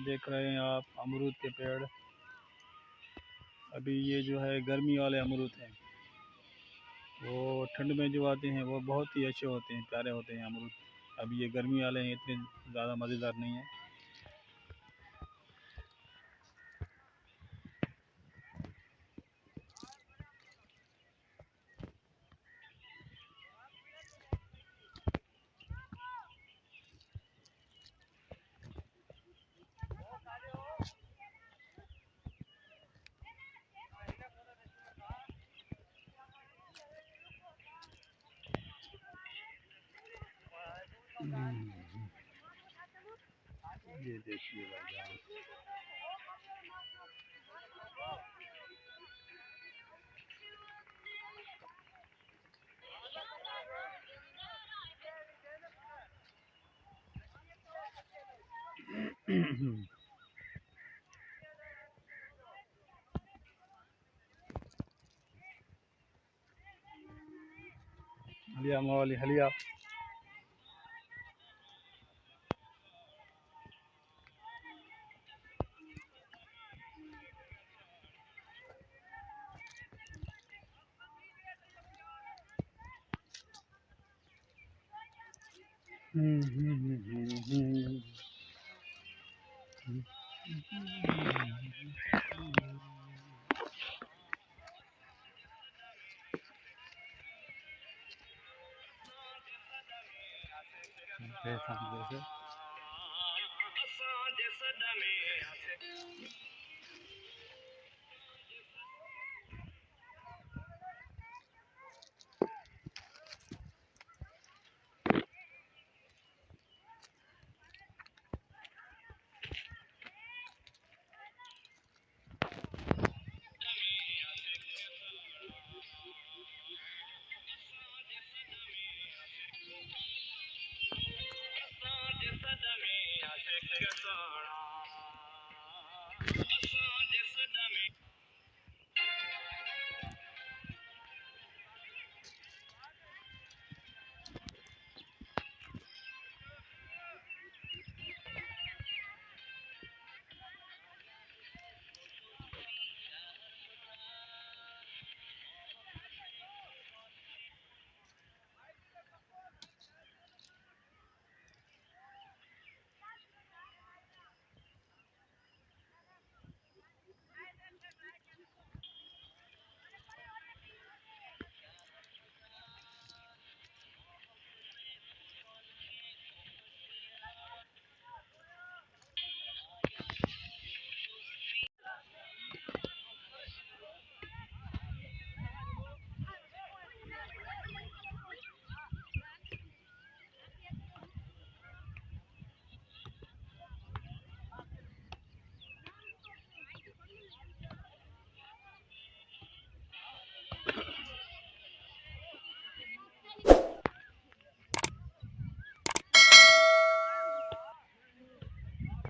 देख रहे हैं आप अमरूद के पेड़। अभी ये जो है गर्मी वाले अमरूद हैं, वो ठंड में जो आते हैं वो बहुत ही अच्छे होते हैं, प्यारे होते हैं अमरूद। अभी ये गर्मी वाले हैं, इतने ज़्यादा मज़ेदार नहीं है। ये देखिए भाई जान। हलिया मवाली हलिया। जैसे